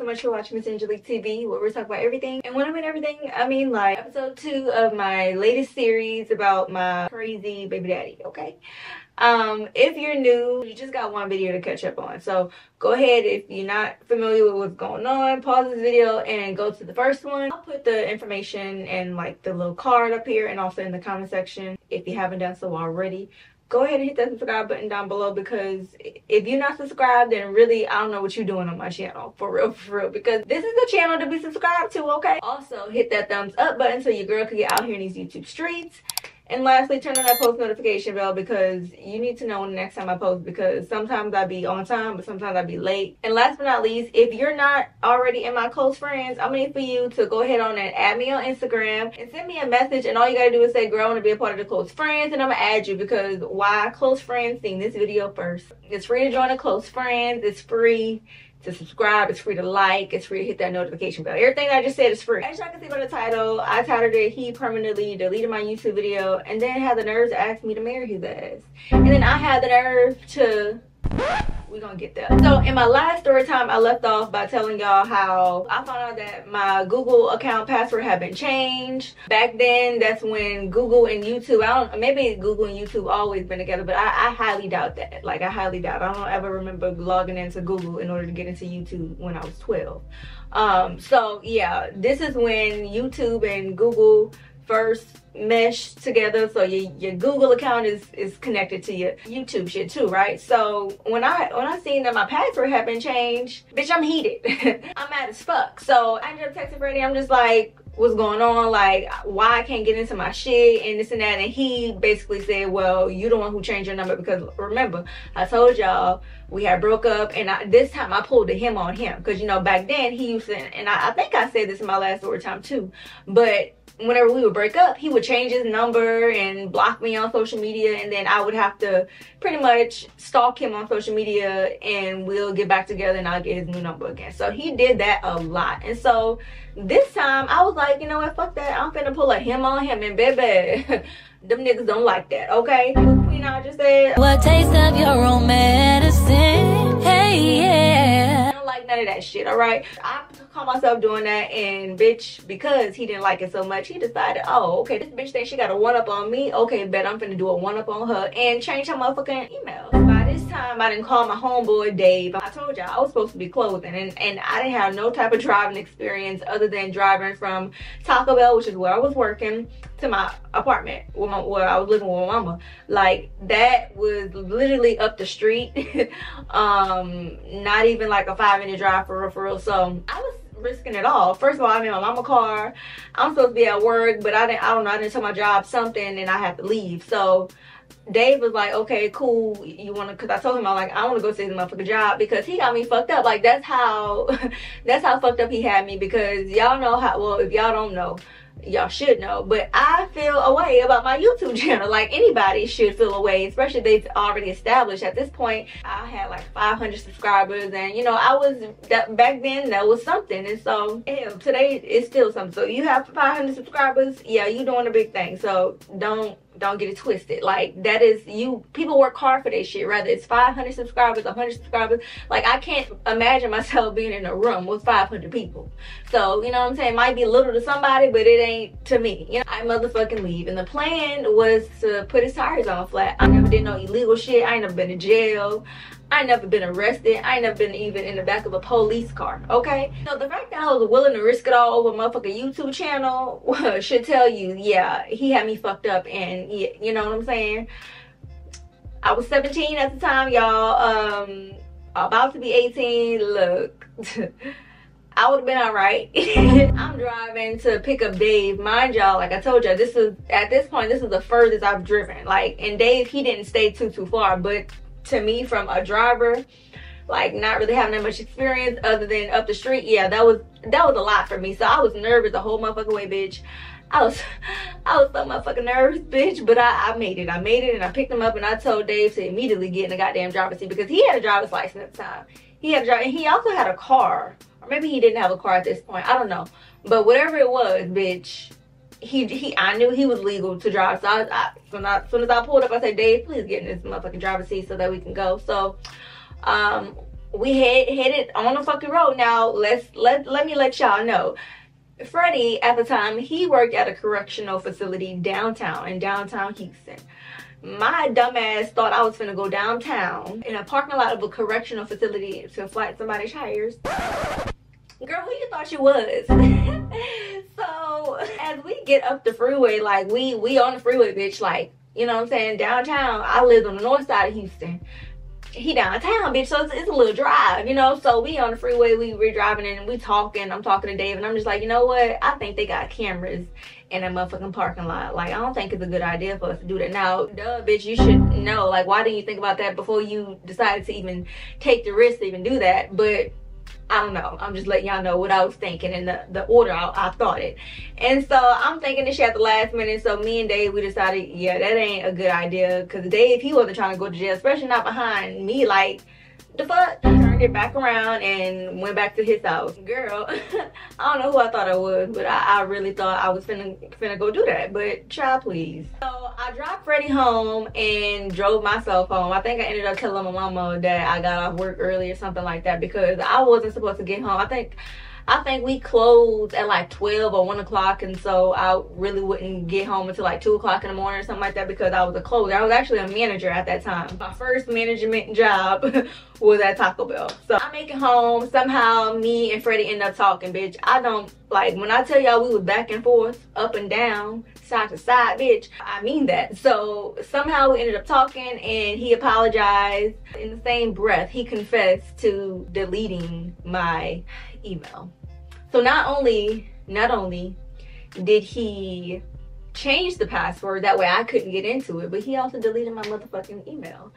much for watching Miss Angelique TV, where we talk about everything. And when I mean everything, I mean like episode 2 of my latest series about my crazy baby daddy, okay? If you're new, you just got one video to catch up on. So go ahead, if you're not familiar with what's going on, pause this video and go to the first one. I'll put the information and like the little card up here and also in the comment section if you haven't done so already. Go ahead and hit that subscribe button down below, because if you're not subscribed, then really I don't know what you're doing on my channel, for real, because this is the channel to be subscribed to, okay? Also hit that thumbs up button so your girl can get out here in these YouTube streets. And lastly, turn on that post notification bell, because you need to know when the next time I post, because sometimes I be on time, but sometimes I be late. And last but not least, if you're not already in my close friends, I'm gonna need for you to go ahead on and add me on Instagram and send me a message, and all you gotta do is say, girl, I wanna be a part of the close friends, and I'm gonna add you, because why? Close friends seen this video first. It's free to join the close friends, it's free to subscribe, it's free to like, it's free to hit that notification bell. Everything I just said is free. As y'all can see by the title, I titled it "He Permanently Deleted My YouTube Video and Then Had the Nerve to Ask Me to Marry His Ass." And then I had the nerve to... we're gonna get there. So in my last story time, I left off by telling y'all how I found out that my Google account password had been changed. Back then, that's when Google and YouTube, maybe Google and YouTube always been together, but I highly doubt that. Like, I highly doubt. I don't ever remember logging into Google in order to get into YouTube when I was 12. So yeah, this is when YouTube and Google first mesh together, so your Google account is connected to your YouTube shit too, right? So when I seen that my password had been changed, bitch, I'm heated. I'm mad as fuck. So I ended up texting Freddie. I'm just like, what's going on? Like, why I can't get into my shit and this and that? And he basically said, well, you the one who changed your number, because remember, I told y'all we had broke up, and this time I pulled the him on him, because you know back then he used to, and I think I said this in my last story time too, but whenever we would break up, he would change his number and block me on social media, and then I would have to pretty much stalk him on social media, and we'll get back together and I'll get his new number again. So he did that a lot. And so this time I was like, you know what, fuck that. I'm finna pull a him on him, and baby, them niggas don't like that, okay? Queen I just said, what taste of your own medicine? Hey, yeah. I don't like none of that shit, alright? I caught myself doing that, and bitch, because he didn't like it so much, he decided, oh, okay, this bitch thinks she got a one-up on me. Okay, bet I'm finna do a one-up on her and change her motherfucking email. By this time, I didn't call my homeboy Dave. I told y'all I was supposed to be closing, and I didn't have no type of driving experience other than driving from Taco Bell, which is where I was working, to my apartment where I was living with my mama. Like, that was literally up the street. Not even like a 5-minute drive for real. So I was risking it all. First of all, I'm in my mama's car. I'm supposed to be at work, but I didn't tell my job something, and I have to leave. So Dave was like, okay, cool, you wanna, because I told him, I want to go see the motherfucking job, because he got me fucked up. Like, that's how fucked up he had me, because y'all know how, well, if y'all don't know, y'all should know, but I feel a way about my YouTube channel. Like, anybody should feel a way, especially if they've already established. At this point, I had like 500 subscribers, and you know, back then that was something. And so hell, today it's still something. So you have 500 subscribers, yeah, you doing a big thing. So don't get it twisted. Like, that is, people work hard for their shit, whether it's 500 subscribers, 100 subscribers. Like, I can't imagine myself being in a room with 500 people. So, you know what I'm saying? It might be little to somebody, but it ain't to me. You know, I motherfucking leave. And the plan was to put his tires on flat. I never did no illegal shit. I ain't never been to jail. I ain't never been arrested. I ain't never been even in the back of a police car, okay? So the fact that I was willing to risk it all over a motherfucking YouTube channel should tell you, yeah, he had me fucked up. And yeah, you know what I'm saying? I was 17 at the time, y'all. About to be 18. Look, I would have been all right. I'm driving to pick up Dave. Mind y'all, like I told y'all, at this point, this is the furthest I've driven. Like, and Dave, he didn't stay too far, but to me, from a driver, like not really having that much experience other than up the street, yeah, that was a lot for me. So I was nervous the whole motherfucking way, bitch. I was so motherfucking nervous, bitch, but I made it. I made it, and I picked him up, and I told Dave to immediately get in the goddamn driver's seat, because he had a driver's license at the time. He had a driver, and he also had a car, or maybe he didn't have a car at this point. I don't know, but whatever it was, bitch, I knew he was legal to drive. So as soon as I pulled up, I said, Dave, please get in this motherfucking driver's seat so that we can go. So we headed on the fucking road. Now let me let y'all know. Freddie, at the time, he worked at a correctional facility in downtown Houston. My dumbass thought I was finna go downtown in a parking lot of a correctional facility to flat somebody's tires. Girl, who you thought you was? So as we get up the freeway, like we on the freeway, bitch, like, you know what I'm saying, downtown. I lived on the north side of Houston. He downtown, bitch, so it's a little drive, you know. So we on the freeway, we're driving and we talking. I'm talking to Dave and I'm just like, you know what, I think they got cameras in a motherfucking parking lot. Like, I don't think it's a good idea for us to do that. Now, duh, bitch, you should know, like, why didn't you think about that before you decided to even take the risk to even do that? But I don't know, I'm just letting y'all know what I was thinking and the order I thought it. And so I'm thinking this shit at the last minute. So me and Dave, we decided, yeah, that ain't a good idea, because Dave, he wasn't trying to go to jail, especially not behind me. Like, the fuck? Turned it back around and went back to his house. Girl, I don't know who I thought I was, but I really thought I was finna go do that. But child, please. So I dropped Freddie home and drove myself home. I think I ended up telling my mama that I got off work early or something like that, because I wasn't supposed to get home. I think we closed at like 12 or 1 o'clock, and so I really wouldn't get home until like 2 o'clock in the morning or something like that, because I was a closer. I was actually a manager at that time. My first management job was at Taco Bell. So I make it home. Somehow me and Freddie end up talking, bitch. I don't, like, when I tell y'all we was back and forth, up and down, side to side, bitch, I mean that. So somehow we ended up talking and he apologized. In the same breath, he confessed to deleting my email. So not only did he change the password, that way I couldn't get into it, but he also deleted my motherfucking email.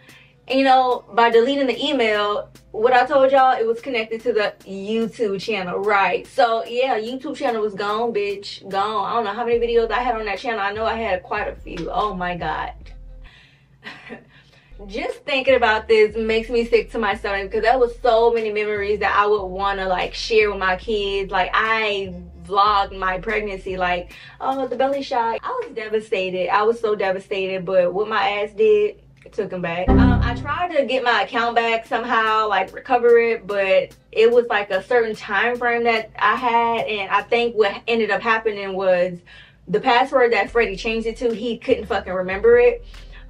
And you know, by deleting the email, what I told y'all, it was connected to the YouTube channel, right? So yeah, YouTube channel was gone, bitch, gone. I don't know how many videos I had on that channel. I know I had quite a few. Oh my God. Just thinking about this makes me sick to my stomach, because there was so many memories that I would want to like share with my kids. Like, I vlogged my pregnancy, like, oh, the belly shot. I was devastated. I was so devastated, but what my ass did, it took him back. I tried to get my account back somehow, like recover it, but it was like a certain time frame that I had, and I think what ended up happening was the password that Freddie changed it to, he couldn't fucking remember it.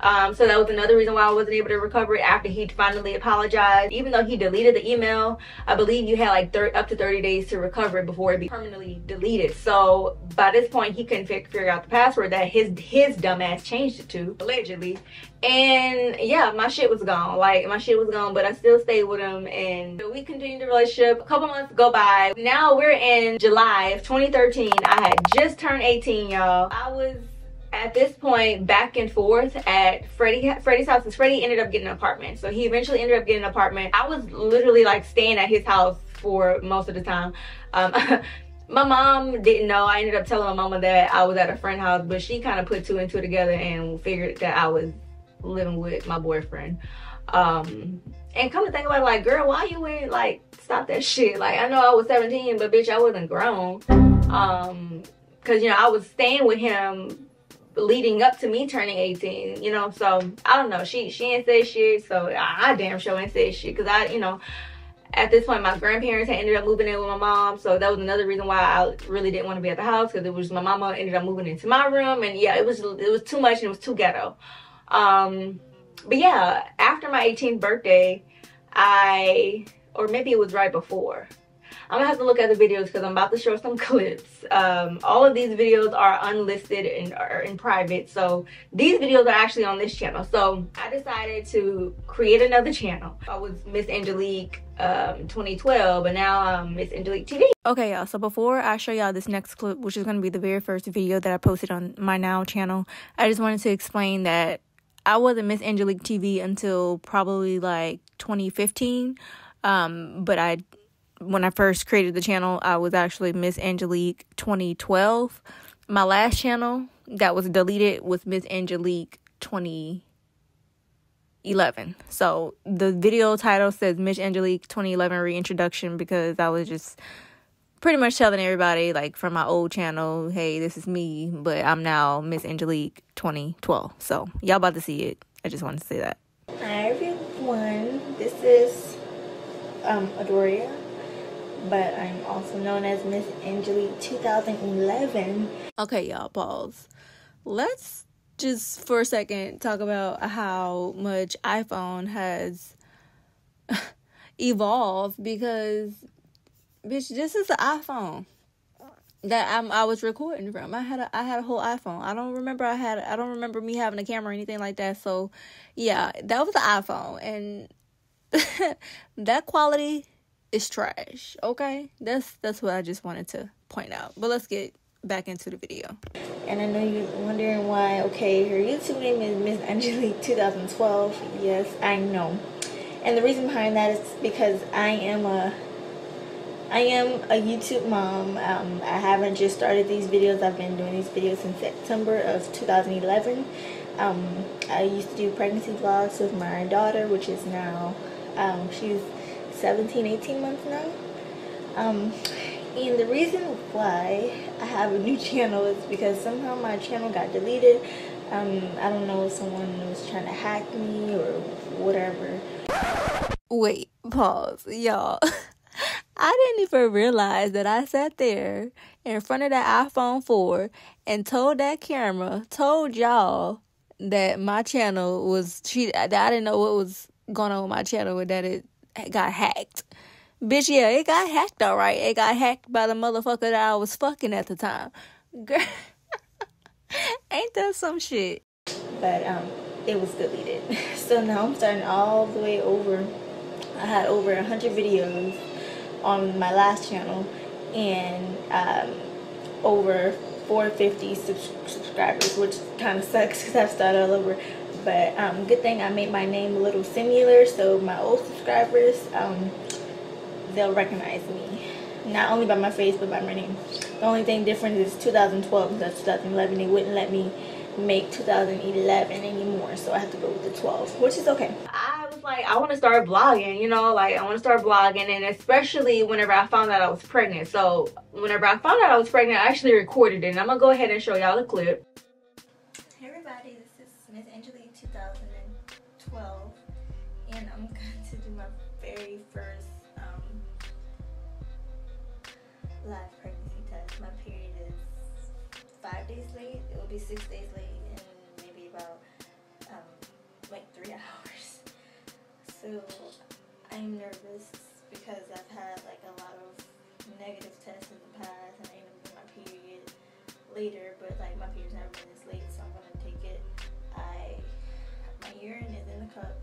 So that was another reason why I wasn't able to recover it after he finally apologized. Even though he deleted the email, I believe you had like up to 30 days to recover it before it be permanently deleted. So by this point, he couldn't figure out the password that his dumb ass changed it to, allegedly. And yeah, my shit was gone. Like, my shit was gone, but I still stayed with him, and we continued the relationship. A couple months go by. Now we're in July of 2013. I had just turned 18, y'all. I was at this point back and forth at Freddie's house, because Freddie ended up getting an apartment. So he eventually ended up getting an apartment. I was literally like staying at his house for most of the time. My mom didn't know. I ended up telling my mama that I was at a friend's house, but she kind of put two and two together and figured that I was living with my boyfriend. And come to think about it, like, girl, why you ain't like stop that shit? Like, I know I was 17, but bitch, I wasn't grown. Because, you know, I was staying with him leading up to me turning 18, you know. So I don't know, she ain't say shit, so I damn sure ain't say shit, because I, you know, at this point my grandparents had ended up moving in with my mom, so that was another reason why I really didn't want to be at the house, because it was my mama ended up moving into my room, and yeah, it was too much and it was too ghetto. But yeah, after my 18th birthday, or maybe it was right before, I'm gonna have to look at the videos because I'm about to show some clips. All of these videos are unlisted and are in private, so these videos are actually on this channel. So I decided to create another channel. I was Miss Angelique 2012, but now I'm Miss Angelique TV. Okay, y'all, so before I show y'all this next clip, which is going to be the very first video that I posted on my now channel, I just wanted to explain that I wasn't Miss Angelique TV until probably like 2015, but when I first created the channel, I was actually Miss Angelique 2012. My last channel that was deleted was Miss Angelique 2011. So the video title says Miss Angelique 2011 reintroduction, because I was just pretty much telling everybody, like, from my old channel, hey, this is me, but I'm now Miss Angelique 2012. So y'all about to see it. I just wanted to say that. Hi everyone, this is Adoria, but I'm also known as Miss Angelique 2011. Okay, y'all, pause. Let's just for a second talk about how much iPhone has evolved, because bitch, this is the iPhone that I was recording from. I had a whole iPhone. I don't remember me having a camera or anything like that. So yeah, that was the iPhone, and that quality is trash. Okay, that's what I just wanted to point out. But let's get back into the video. And I know you're wondering why. Okay, her YouTube name is Miss Angelique 2012. Yes, I know. And the reason behind that is because I am a YouTube mom. I haven't just started these videos. I've been doing these videos since September of 2011. I used to do pregnancy vlogs with my daughter, which is now, she's 17, 18 months now. And the reason why I have a new channel is because somehow my channel got deleted. I don't know if someone was trying to hack me or whatever. Wait, pause, y'all. I didn't even realize that I sat there in front of that iPhone 4 and told y'all that my channel was cheated. I didn't know what was going on with my channel, and that it got hacked. Bitch, yeah, it got hacked, all right. It got hacked by the motherfucker that I was fucking at the time. Girl, ain't that some shit? But it was deleted. So now I'm starting all the way over. I had over 100 videos on my last channel, and over 450 subscribers, which kind of sucks because I've started all over. But good thing I made my name a little similar, so my old subscribers, they'll recognize me, not only by my face but by my name. The only thing different is 2012 because 2011 they wouldn't let me make 2011 anymore, so I have to go with the 12, which is okay. I was like, I want to start vlogging, you know, like I want to start vlogging, and especially whenever I found out I was pregnant. So whenever I found out I was pregnant, I actually recorded it, and I'm gonna go ahead and show y'all the clip. Hey everybody, this is Miss Angelique 2012, and I'm going to do my very first live pregnancy test. My period is 5 days late. It will be 6 days late in maybe about like 3 hours. So I'm nervous because I've had like a lot of negative tests in the past, and I ended up getting my period later, but like my period's never been this late, so I'm gonna take it. My urine is in the cup.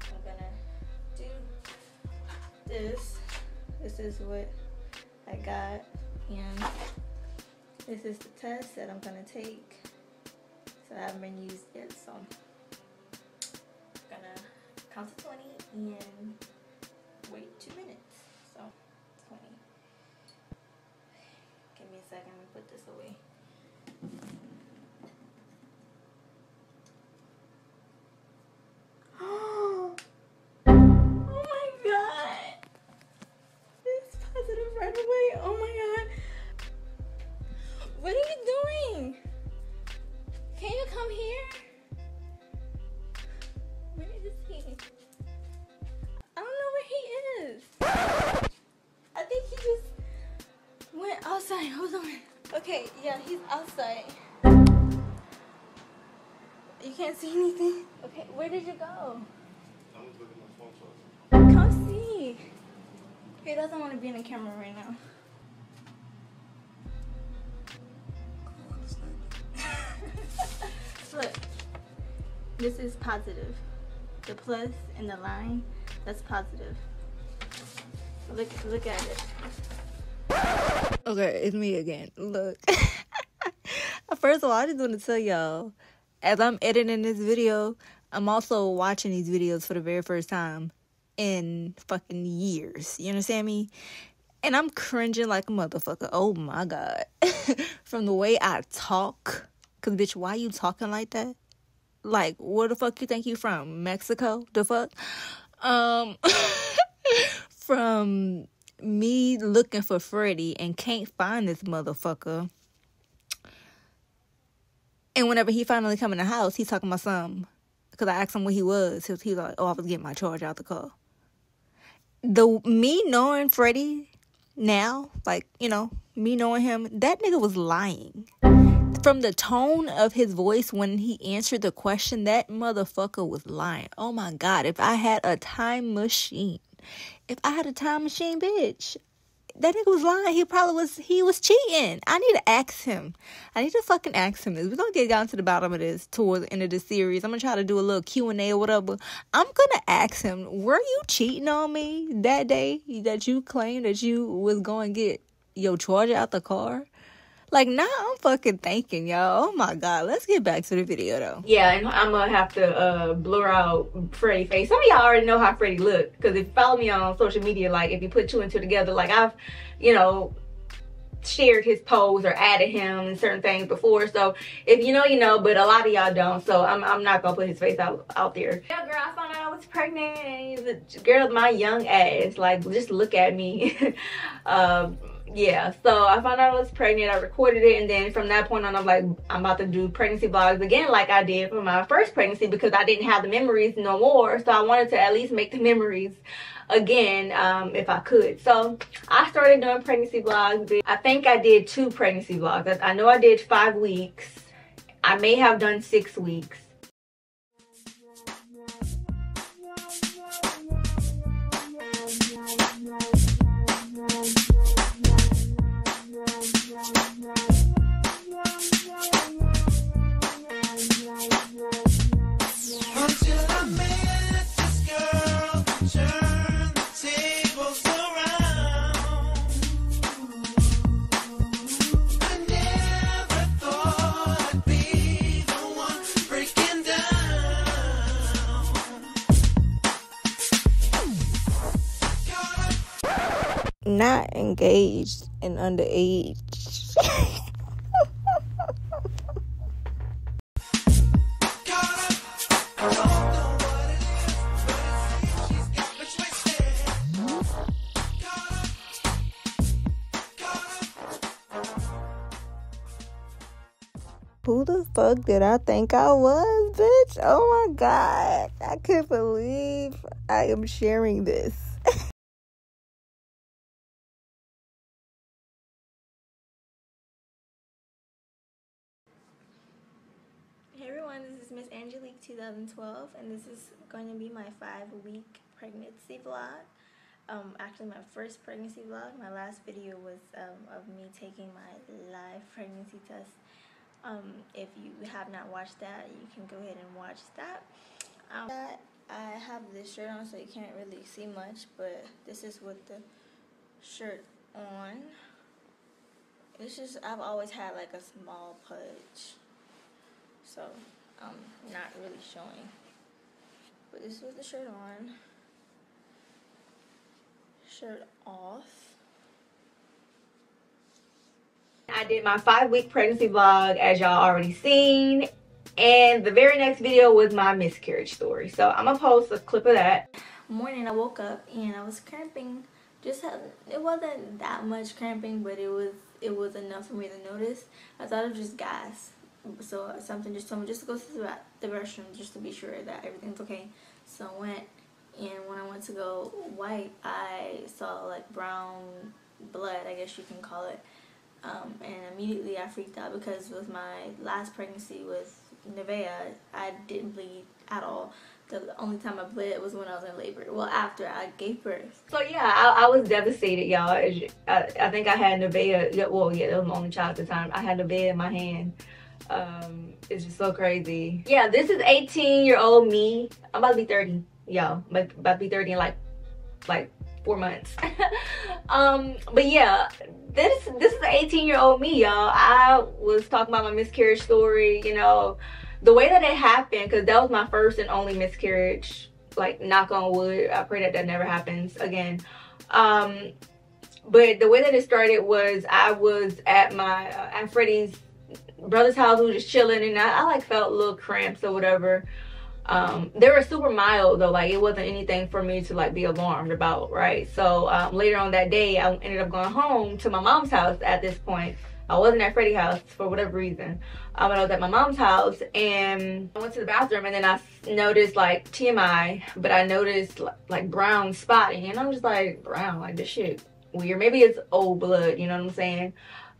I'm gonna do this. This is what I got, and this is the test that I'm gonna take. So I haven't been used yet, so I'm gonna count to 20 and wait 2 minutes. So 20. Give me a second, let me put this away. Oh my god! It's positive right away. Oh my god! What are you doing? Can you come here? Where is he? I don't know where he is. I think he just went outside. Hold on. Okay, yeah, he's outside. You can't see anything? Okay, where did you go? I was looking at my phone. Come see. He doesn't want to be in the camera right now. Look, this is positive. The plus and the line, that's positive. Look at it. Okay, it's me again. Look. First of all, I just want to tell y'all, as I'm editing this video, I'm also watching these videos for the very first time in fucking years. You understand me? And I'm cringing like a motherfucker. Oh my god. From the way I talk. Cause bitch, why you talking like that? Like, where the fuck you think you from? Mexico? The fuck? From me looking for Freddy and can't find this motherfucker. And whenever he finally come in the house, he's talking about something. Because I asked him where he was. He was like, oh, I was getting my charge out the car. me knowing Freddie now, like, you know, me knowing him, that nigga was lying. From the tone of his voice when he answered the question, that motherfucker was lying. Oh my God, if I had a time machine, bitch, that nigga was lying. He was cheating. I need to ask him. I need to fucking ask him this. We're going to get down to the bottom of this towards the end of the series. I'm going to try to do a little Q&A or whatever. I'm going to ask him, were you cheating on me that day that you claimed that you was going to get your charger out the car? Like, now I'm fucking thinking, y'all. Oh my God. Let's get back to the video, though. Yeah, and I'm gonna have to blur out Freddie's face. Some of y'all already know how Freddie looked, because if you follow me on social media, like, if you put two and two together, like, I've, you know, shared his pose or added him and certain things before. So if you know, you know, but a lot of y'all don't. So I'm not gonna put his face out there. Yeah, girl, I found out I was pregnant, and he's a girl, my young ass. Like, just look at me. Yeah, so I found out I was pregnant. I recorded it, and then from that point on, I'm like, I'm about to do pregnancy vlogs again, like I did for my first pregnancy, because I didn't have the memories no more. So I wanted to at least make the memories again, if I could. So I started doing pregnancy vlogs. I think I did 2 pregnancy vlogs. I know I did 5 weeks. I may have done 6 weeks. Not engaged and underage. Who the fuck did I think I was, bitch? Oh my God. I can't believe I am sharing this. Hey everyone, this is Miss Angelique 2012, and this is going to be my 5-week pregnancy vlog. Actually my first pregnancy vlog. My last video was of me taking my live pregnancy test. If you have not watched that, you can go ahead and watch that. I have this shirt on, so you can't really see much, but this is with the shirt on. It's just, I've always had like a small pudge, so I'm not really showing. But this was the shirt on. Shirt off. I did my 5-week pregnancy vlog, as y'all already seen, and the very next video was my miscarriage story. So I'm gonna post a clip of that. Morning, I woke up and I was cramping. It wasn't that much cramping, but it was enough for me to notice. I thought it was just gas, so something just told me just to go to the restroom just to be sure that everything's okay. So I went, and when I went to go wipe, I saw like brown blood, I guess you can call it. And immediately I freaked out, because with my last pregnancy with Nevaeh, I didn't bleed at all. The only time I bled was when I was in labor. Well, after I gave birth. So yeah, I was devastated, y'all. I think I had Nevaeh. Well, yeah, that was my only child at the time. I had Nevaeh in my hand. It's just so crazy. Yeah, this is 18-year-old me. I'm about to be 30, y'all. About to be 30 in like 4 months. But yeah, this is 18-year-old me, y'all. I was talking about my miscarriage story, you know, the way that it happened, because that was my first and only miscarriage. Like, knock on wood, I pray that that never happens again. But the way that it started was, I was at my Aunt Freddie's brother's house. We were just chilling, and I like felt little cramps or whatever. They were super mild though, like it wasn't anything for me to like be alarmed about, right? So later on that day, I ended up going home to my mom's house at this point. I wasn't at Freddie's house for whatever reason. I was at my mom's house, and I went to the bathroom, and then I noticed like TMI, but I noticed like brown spotting, and I'm just like, brown, like this shit weird. Maybe it's old blood, you know what I'm saying?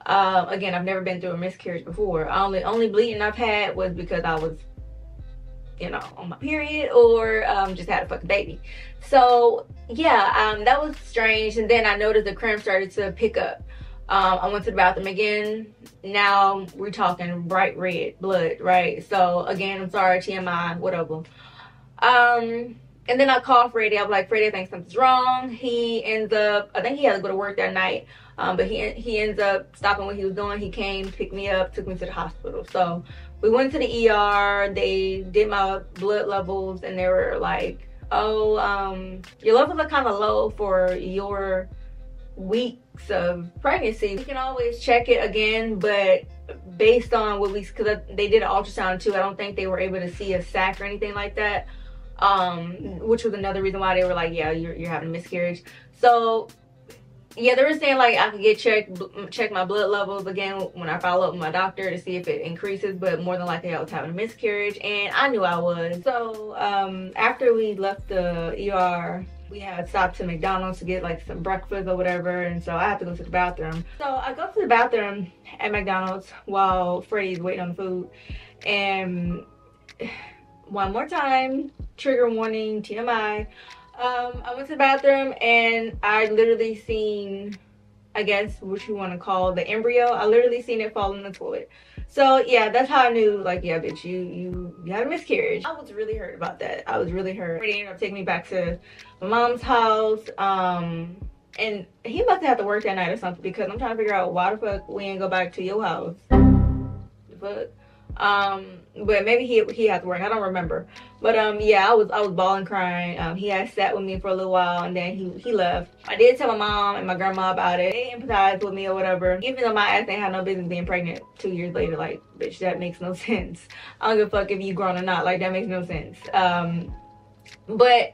Again, I've never been through a miscarriage before. Only bleeding I've had was because I was, you know, on my period, or just had a fucking baby. So yeah, that was strange. And then I noticed the cramp started to pick up. I went to the bathroom again. Now we're talking bright red blood, right? So again, I'm sorry, TMI, whatever. And then I called Freddie. I was like, Freddie, I think something's wrong. He ends up, I think he had to go to work that night. But he ends up stopping what he was doing. He came, picked me up, took me to the hospital. So we went to the ER. They did my blood levels, and they were like, oh, your levels are kind of low for your weeks of pregnancy. We can always check it again, but based on what because they did an ultrasound too, I don't think they were able to see a sac or anything like that, which was another reason why they were like, yeah, you're having a miscarriage. So yeah, they were saying like I could get check my blood levels again when I follow up with my doctor to see if it increases, but more than likely I was having a miscarriage, and I knew I was. So after we left the ER, we had stopped to McDonald's to get like some breakfast or whatever, and so I had to go to the bathroom. So I go to the bathroom at McDonald's while Freddie's waiting on the food, and one more time, trigger warning, TMI. I went to the bathroom, and I literally seen, I guess what you want to call the embryo. I literally seen it fall in the toilet. So yeah, that's how I knew, like, yeah, bitch, you had a miscarriage. I was really hurt about that. I was really hurt. He ended up taking me back to my mom's house. And he must have had to work that night or something, because I'm trying to figure out why the fuck we ain't go back to your house. The fuck? But maybe he had to work. I don't remember. But yeah, I was bawling, crying. He had sat with me for a little while, and then he left. I did tell my mom and my grandma about it. They empathized with me or whatever, even though my ass ain't had no business being pregnant 2 years later. Like, bitch, that makes no sense. I don't give a fuck if you grown or not. Like, that makes no sense. But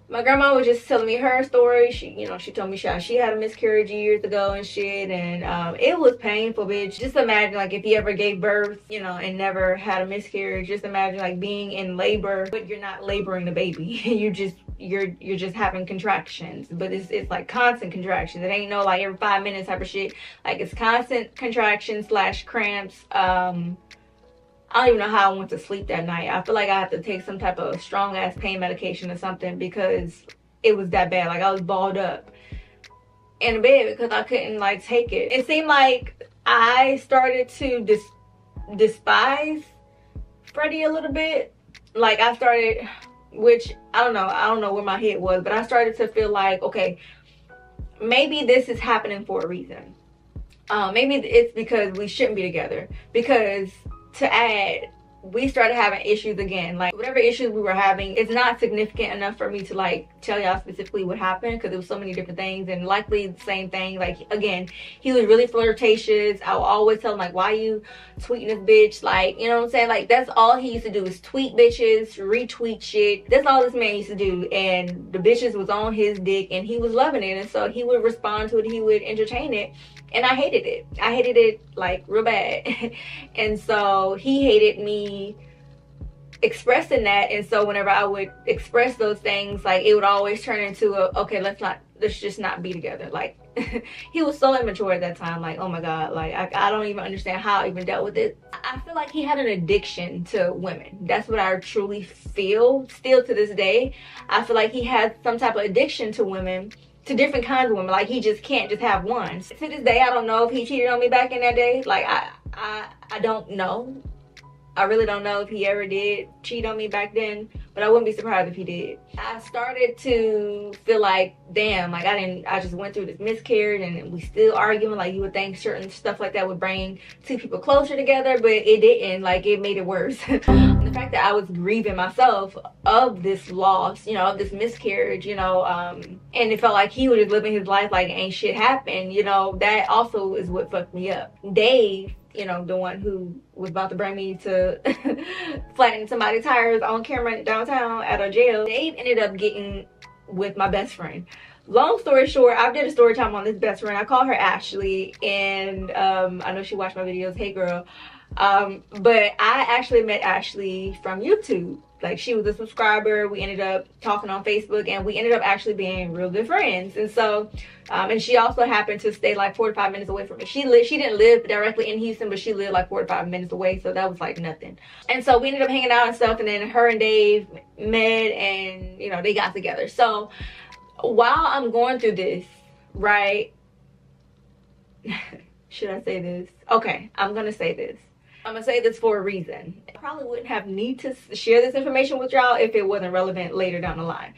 my grandma was just telling me her story. She told me she had a miscarriage years ago and shit, and it was painful, bitch. Just imagine, like, if you ever gave birth, and never had a miscarriage. Just imagine, like, being in labor, but you're not laboring the baby. you're just having contractions, but it's like constant contractions. It ain't no like every 5 minutes type of shit. Like, it's constant contractions / cramps. I don't even know how I went to sleep that night. I feel like I had to take some type of strong ass pain medication or something, because it was that bad. Like, I was balled up in the bed because I couldn't like take it. It seemed like I started to despise Freddie a little bit. Like, I started, which I don't know where my head was, but I started to feel like, okay, maybe this is happening for a reason. Maybe it's because we shouldn't be together. Because to add, we started having issues again. Like, whatever issues we were having, it's not significant enough for me to like tell y'all specifically what happened, because it was so many different things, and likely the same thing. Like, again, he was really flirtatious. I would always tell him like, why you tweeting this bitch? Like, you know what I'm saying? Like, that's all he used to do, is tweet bitches, retweet shit. That's all this man used to do, and the bitches was on his dick, and he was loving it, and so he would respond to it, he would entertain it. And I hated it. I hated it like real bad. And so he hated me expressing that. And so whenever I would express those things, like, it would always turn into okay, let's just not be together. Like, he was so immature at that time. Like, oh my God, like I don't even understand how I even dealt with it. I feel like he had an addiction to women. That's what I truly feel still to this day. I feel like he had some type of addiction to women, to different kinds of women. Like, he just can't just have one. To this day, I don't know if he cheated on me back in that day. Like, I don't know. I really don't know if he ever did cheat on me back then, but I wouldn't be surprised if he did. I started to feel like, damn, like, I just went through this miscarriage, and we still arguing. Like, you would think certain stuff like that would bring two people closer together, but it didn't. Like, it made it worse. The fact that I was grieving myself of this loss, of this miscarriage, and it felt like he was just living his life like ain't shit happened, that also is what fucked me up. Dave, the one who was about to bring me to flattening somebody's tires on camera downtown at a jail, Dave ended up getting with my best friend. long story short, I did a story time on this best friend. I call her Ashley, and I know she watched my videos. Hey girl. But I actually met Ashley from YouTube. Like, she was a subscriber. We ended up talking on Facebook, and we ended up actually being real good friends. And so and she also happened to stay like 45 minutes away from me. She didn't live directly in Houston, but she lived like 45 minutes away, so that was like nothing. And so we ended up hanging out and stuff, and then her and Dave met, and you know, they got together. So while I'm going through this, right, should I say this? Okay, I'm gonna say this. I'm gonna say this for a reason. I probably wouldn't have need to share this information with y'all if it wasn't relevant later down the line.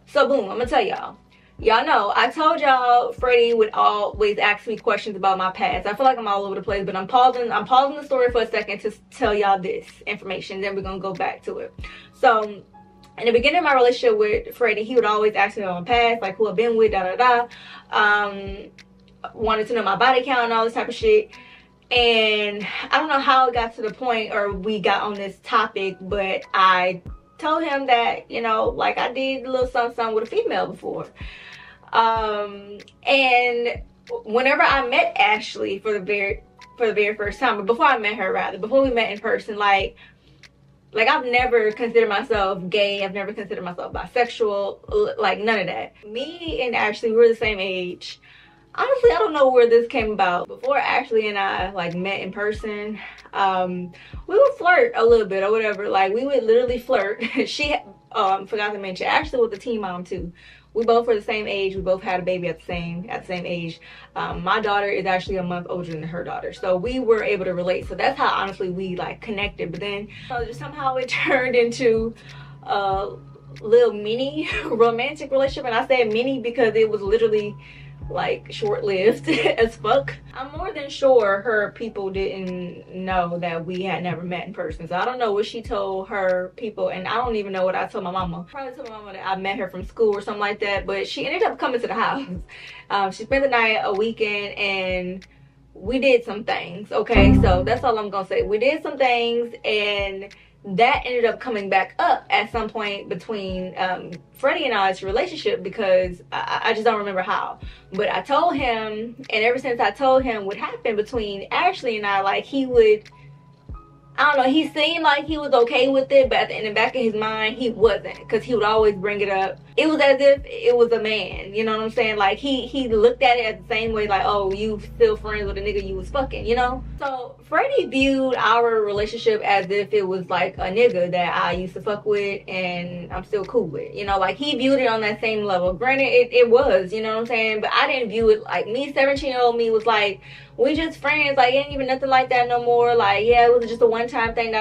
So boom, I'm gonna tell y'all. Y'all know I told y'all Freddie would always ask me questions about my past. I feel like I'm all over the place, but I'm pausing the story for a second to tell y'all this information, then we're gonna go back to it. So in the beginning of my relationship with Freddie, he would always ask me about my past, like who I've been with, wanted to know my body count and all this type of shit. And I don't know how it got to the point, or we got on this topic, but I told him that, you know, like I did a little something with a female before. And whenever I met Ashley for the very first time, or before I met her rather, before we met in person, like I've never considered myself gay. I've never considered myself bisexual, like none of that. Me and Ashley, we're the same age. Honestly, I don't know where this came about. Before Ashley and I like met in person, we would flirt a little bit or whatever. Like, we would literally flirt. She forgot to mention, Ashley was a teen mom too. We both were the same age. We both had a baby at the same age. My daughter is actually a month older than her daughter, so we were able to relate. So that's how honestly we like connected. But then just somehow it turned into a little mini romantic relationship, and I say mini because it was literally like short-lived as fuck. I'm more than sure her people didn't know that we had never met in person, so I don't know what she told her people, and I don't even know what I told my mama. Probably told my mama that I met her from school or something like that, but she ended up coming to the house. She spent the night, a weekend, and we did some things. Okay, so that's all I'm gonna say. We did some things, and that ended up coming back up at some point between Freddie and I's relationship, because I just don't remember how. But I told him, and ever since I told him what happened between Ashley and I, like, he would, I don't know, he seemed like he was okay with it, but in the back of his mind, he wasn't, because he would always bring it up. It was as if it was a man, you know what I'm saying? Like, he looked at it as the same way, like, oh, you still friends with a nigga you was fucking, you know? So Freddie viewed our relationship as if it was like a nigga that I used to fuck with and I'm still cool with, you know? Like, he viewed it on that same level. Granted, it was, you know what I'm saying? But I didn't view it like me. 17-year-old me was like, we just friends, like, it ain't even nothing like that no more. Like, yeah, it was just a one-time thing,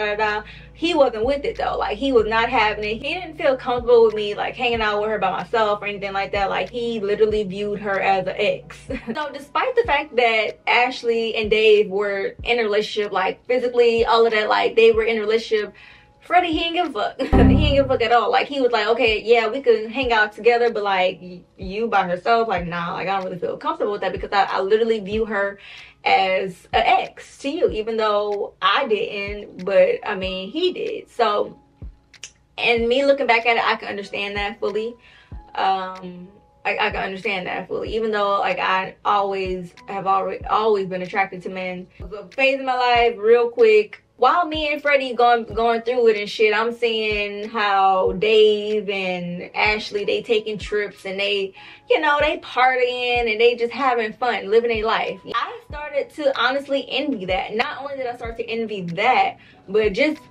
He wasn't with it though. Like, he was not having it. He didn't feel comfortable with me like hanging out with her by myself or anything like that. Like, he literally viewed her as an ex. So despite the fact that Ashley and Dave were in a relationship, like physically, all of that, like they were in a relationship, Freddie, he didn't give a fuck. He didn't give a fuck at all. Like, he was like, okay, yeah, we could hang out together, but like, you by herself, like, nah, like, I don't really feel comfortable with that, because I literally view her as an ex to you, even though I didn't, but I mean, he did. So, and me looking back at it, I can understand that fully. I can understand that fully, even though like I always been attracted to men. It was a phase in my life, real quick. While me and Freddie going through it and shit, I'm seeing how Dave and Ashley, they taking trips and they, you know, they partying and they just having fun, living their life. I started to honestly envy that. Not only did I start to envy that, but just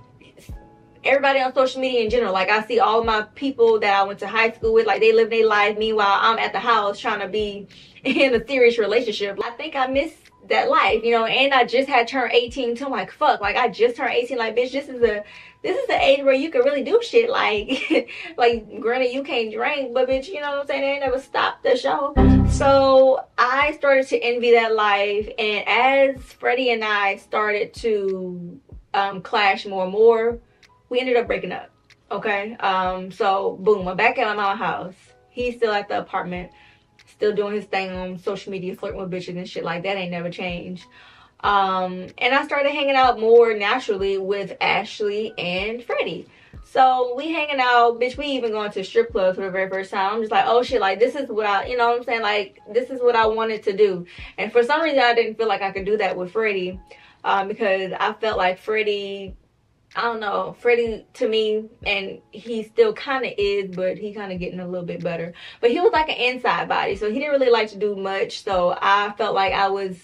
everybody on social media in general. Like, I see all of my people that I went to high school with, like, they live their life. Meanwhile, I'm at the house trying to be in a serious relationship. I think I miss that life, you know, and I just had turned 18 too. I'm like, fuck, like, I just turned 18. Like, bitch, this is the age where you can really do shit. Like, like, granted, you can't drink, but bitch, you know what I'm saying? They ain't never stopped the show. So I started to envy that life, and as Freddie and I started to clash more and more, we ended up breaking up. Okay, so boom, I'm back at my mama's house. He's still at the apartment, still doing his thing on social media, flirting with bitches and shit like that. Ain't never changed. And I started hanging out more naturally with Ashley and Freddie. So we hanging out, bitch. We even going to strip clubs for the very first time. I'm just like, oh shit, like this is what I, you know what I'm saying? Like this is what I wanted to do. And for some reason, I didn't feel like I could do that with Freddie, because I felt like Freddie, I don't know, Freddie to me, and he still kind of is, but he kind of getting a little bit better. But he was like an inside body, so he didn't really like to do much. So I felt like I was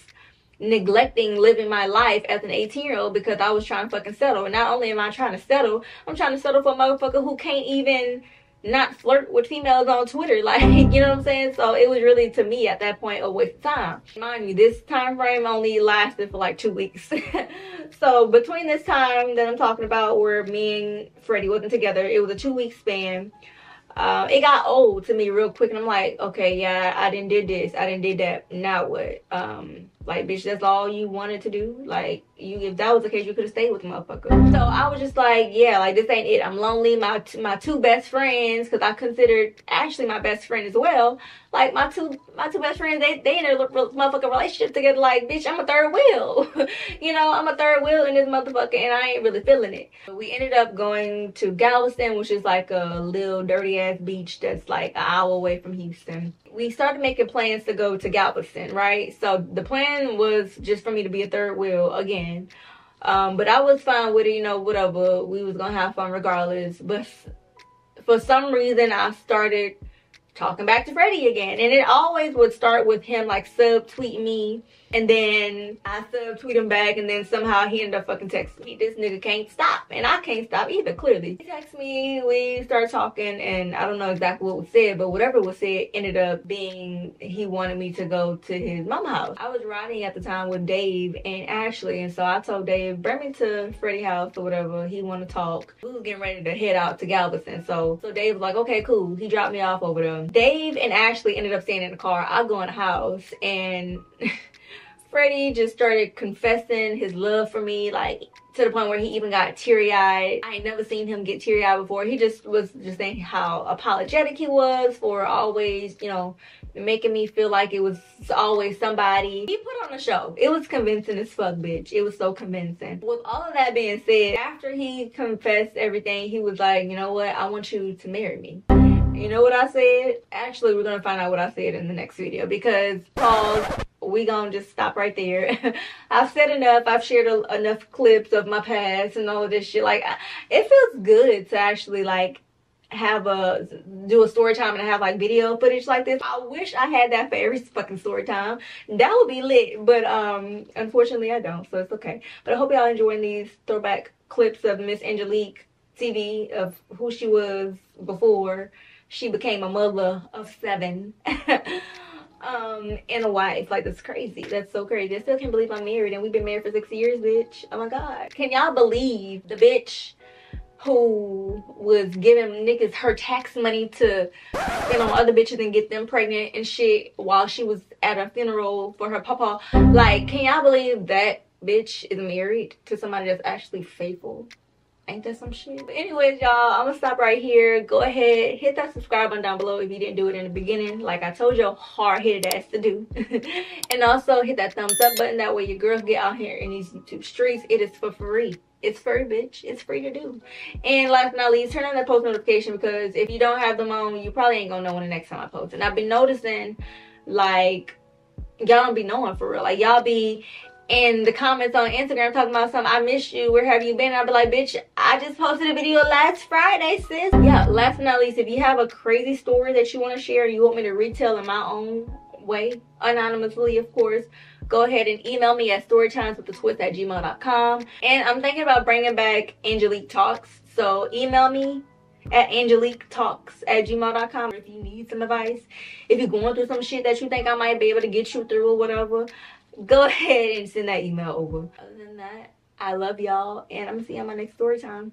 neglecting living my life as an 18-year-old because I was trying to fucking settle. And not only am I trying to settle, I'm trying to settle for a motherfucker who can't even not flirt with females on Twitter. Like, you know what I'm saying? So it was really, to me at that point, a waste of time. Mind you, this time frame only lasted for like 2 weeks. So between this time that I'm talking about where me and Freddie wasn't together, it was a 2-week span. It got old to me real quick, and I'm like, okay, yeah, I didn't did this, I didn't did that, now what? Like, bitch, that's all you wanted to do? Like, if that was the case, you could have stayed with the motherfucker. So I was just like, yeah, like, this ain't it. I'm lonely. My two best friends, because I considered actually my best friend as well, like my two best friends, they in a motherfucking relationship together. Like, bitch, I'm a third wheel. You know, I'm a third wheel in this motherfucker, and I ain't really feeling it. So we ended up going to Galveston, which is like a little dirty ass beach that's like an hour away from Houston. We started making plans to go to Galveston, right? So the plan was just for me to be a third wheel again. But I was fine with it, you know, whatever. We was gonna have fun regardless. But for some reason, I started talking back to Freddie again. And it always would start with him like subtweeting me. And then I subtweet him back, and then somehow he ended up fucking texting me. This nigga can't stop, and I can't stop either, clearly. He texted me, we started talking, and I don't know exactly what was said, but whatever was said ended up being he wanted me to go to his mama house. I was riding at the time with Dave and Ashley, and so I told Dave, bring me to Freddie's house or whatever. He want to talk. We was getting ready to head out to Galveston, so Dave was like, okay, cool. He dropped me off over there. Dave and Ashley ended up staying in the car. I go in the house, and Freddie just started confessing his love for me, like to the point where he even got teary-eyed. I ain't never seen him get teary-eyed before. He just was just saying how apologetic he was for always, you know, making me feel like it was always somebody. He put on a show. It was convincing as fuck, bitch. It was so convincing. With all of that being said, after he confessed everything, he was like, you know what? I want you to marry me. You know what I said? Actually, we're gonna find out what I said in the next video, because pause, we gonna just stop right there. I've said enough. I've shared enough clips of my past and all of this shit. Like, it feels good to actually like do a story time and have like video footage like this. I wish I had that for every fucking story time. That would be lit, but unfortunately I don't, so it's okay. But I hope y'all enjoying these throwback clips of Miss Angelique TV, of who she was before she became a mother of 7 and a wife. Like, that's crazy. That's so crazy. I still can't believe I'm married, and we've been married for 6 years, bitch. Oh my god. Can y'all believe the bitch who was giving niggas her tax money to spend on other bitches and get them pregnant and shit while she was at a funeral for her papa? Like, can y'all believe that bitch is married to somebody that's actually faithful? Ain't that some shit? But anyways, y'all, I'm gonna stop right here. Go ahead, hit that subscribe button down below if you didn't do it in the beginning, like I told your hard-headed ass to do. And also hit that thumbs up button. That way your girls get out here in these YouTube streets. It is for free. It's free, bitch. It's free to do. And last but not least, turn on that post notification, because if you don't have them on, you probably ain't gonna know when the next time I post. And I've been noticing, like, y'all don't be knowing for real. Like, y'all be in the comments on Instagram talking about something, I miss you, where have you been? I'll be like, bitch, I just posted a video last Friday, sis. Yeah, last but not least, if you have a crazy story that you want to share, you want me to retell in my own way, anonymously, of course, go ahead and email me at StoryTimesWithATwist@gmail.com. And I'm thinking about bringing back Angelique Talks, so email me at AngelicTouchCosmetics@gmail.com if you need some advice. If you're going through some shit that you think I might be able to get you through or whatever, go ahead and send that email over. Other than that, I love y'all, and I'm gonna see you on my next story time.